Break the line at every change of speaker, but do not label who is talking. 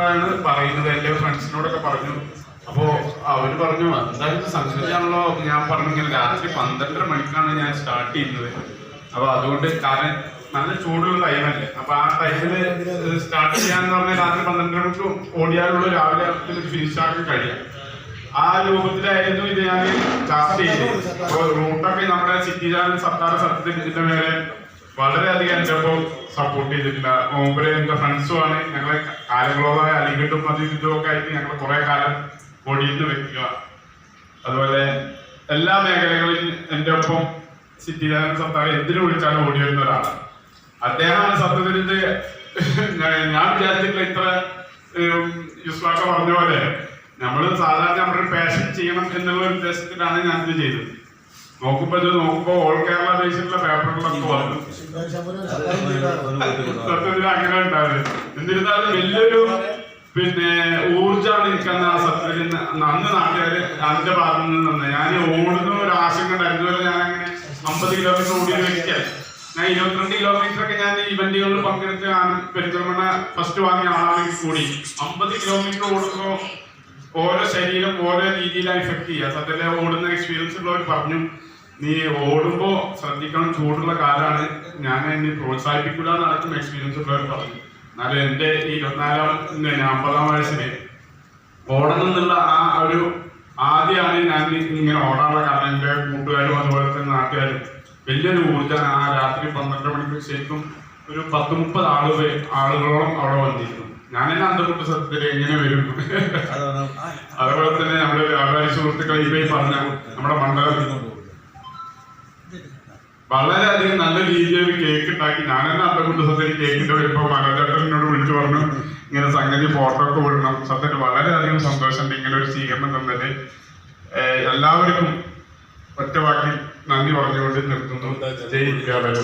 ആണ് പറയുന്നത്. എൻ്റെ ഫ്രണ്ട്സിനോടൊക്കെ പറഞ്ഞു. അപ്പോൾ അവർ പറഞ്ഞു എന്തായാലും സംഗതിയാണല്ലോ. ഞാൻ പറഞ്ഞു ഇങ്ങനെ രാത്രി 12:30 മണിക്കാണ് ഞാൻ സ്റ്റാർട്ട് ചെയ്യുന്നത്. അപ്പോൾ അതുകൊണ്ട് കാരണം നല്ല ചൂടുള്ള ടൈമല്ലേ. അപ്പോൾ ആ ടൈമിൽ സ്റ്റാർട്ട് ചെയ്യാന്ന് പറഞ്ഞാൽ രാത്രി 12 മണിക്ക് ഓടിയാലുള്ള രാവിലെ ഫിനിഷാക്കി കഴിയാം. ആ രൂപത്തിലായിരുന്നു ഇത് ഞാൻ സ്റ്റാർട്ട് ചെയ്തത്. അപ്പോൾ റൂട്ടൊക്കെ നമ്മുടെ സിറ്റി ചാനൽ സർക്കാർ സത്യത്തിൽ ഇതിന്റെ മേലെ വളരെയധികം എൻ്റെ ഒപ്പം സപ്പോർട്ട് ചെയ്തിട്ടില്ല. മൂപ്പര് എൻ്റെ ഫ്രണ്ട്സുമാണ്. ഞങ്ങളെ കാലങ്ങളോളായ അലിഗഡും അതും ഇതുമൊക്കെ ആയിട്ട് ഞങ്ങൾ കുറെ കാലം ഓടിയിട്ട് വെക്കുക. അതുപോലെ എല്ലാ മേഖലകളിലും എൻ്റെ ഒപ്പം സിറ്റി ചാനൽ സർക്കാർ എന്തിനു വിളിച്ചാലും ഓടി വരുന്ന ഒരാളാണ് അദ്ദേഹമാണ്. സത്യത്തിൽ ഇത് ഞാൻ വിചാരിച്ചിട്ടില്ല ഇത്ര യുസ്വാക്ക പറഞ്ഞ പോലെ നമ്മൾ സാധാരണ നമ്മുടെ പാഷൻ ചെയ്യണം എന്നുള്ള ഉദ്ദേശത്തിലാണ് ഞാനിത് ചെയ്തത്. നോക്കുമ്പോ ഓൾ കേരള ബേസിലുള്ള പേപ്പറുകളൊക്കെ വന്നു. സത്യത്തിൽ അങ്ങനെ ഉണ്ടാവില്ല. എന്നിരുന്നാലും വലിയൊരു ഊർജാണ് എനിക്കന്ന് ആ സത്യത്തിൽ അന്ന് നാട്ടുകാര് അതിന്റെ ഭാഗത്ത് നിന്ന് ഞാൻ ഓടുന്ന ഒരു ആശങ്ക ഉണ്ടായിരുന്നു. ഞാൻ അങ്ങനെ 50 കിലോമീറ്റർ ഓടിയ വ്യക്തിയാണ്. ഞാൻ 22 കിലോമീറ്റർ ഒക്കെ ഞാൻ ഇവന്റുകളിൽ പങ്കെടുത്ത് പെരിന്തൽമണ്ണ ഫസ്റ്റ് വാങ്ങിയ ആളാണെങ്കിൽ കൂടി 50 കിലോമീറ്റർ ഓടുമ്പോൾ ഓരോ ശരീരം ഓരോ രീതിയിലാണ് എഫക്ട് ചെയ്യുക. സത്യത്തിലെ ഓടുന്ന എക്സ്പീരിയൻസ് ഉള്ളവർ പറഞ്ഞു നീ ഓടുമ്പോ ശ്രദ്ധിക്കണം, ചൂടുള്ള കാലാണ്, ഞാൻ എന്നെ പ്രോത്സാഹിപ്പിക്കില്ല എന്നടക്കം എക്സ്പീരിയൻസ് ഉള്ളവർ പറഞ്ഞു. എന്നാലും എൻ്റെ ഈ 50-ാം വയസ്സില് ഓടണം എന്നുള്ള ആ ഒരു ആദ്യമാണ് ഞാൻ ഇങ്ങനെ ഓടാനുള്ള കാരണം. എൻ്റെ കൂട്ടുകാരും അതുപോലെ തന്നെ നാട്ടുകാരും വലിയൊരു ഊർജ്ജമാണ്. ആ രാത്രി 12 മണിക്ക് ശരിക്കും ഒരു 10-30 ആളുകളോളം അവിടെ വന്നിരുന്നു. ഞാനെന്നെ അന്തർക്കുട്ട സത്യത്തിൽ എങ്ങനെ വരും. അതുപോലെ തന്നെ നമ്മുടെ വ്യാപാരി സുഹൃത്തുക്കൾ ഇപ്പൊ പറഞ്ഞ നമ്മുടെ മണ്ഡലത്തിൽ വളരെയധികം നല്ല രീതിയിൽ കേക്ക് ഉണ്ടാക്കി. ഞാനെന്നെ അന്തർക്കുട്ട സത്യത്തിൽ കേക്കിന്റെ ഇപ്പൊ മനോജേട്ടനോട് വിളിച്ചു പറഞ്ഞു ഇങ്ങനെ സംഗതി ഫോട്ടോ ഒക്കെ വിടണം. സത്യത്തിൽ വളരെയധികം സന്തോഷമുണ്ട് ഇങ്ങനെ ഒരു സ്വീകരണം തന്നത്. എല്ലാവർക്കും ഒറ്റ വാക്കിൽ നന്ദി പറഞ്ഞുകൊണ്ട് നിർത്തുന്നു. ജയ് വ്യാപാരി.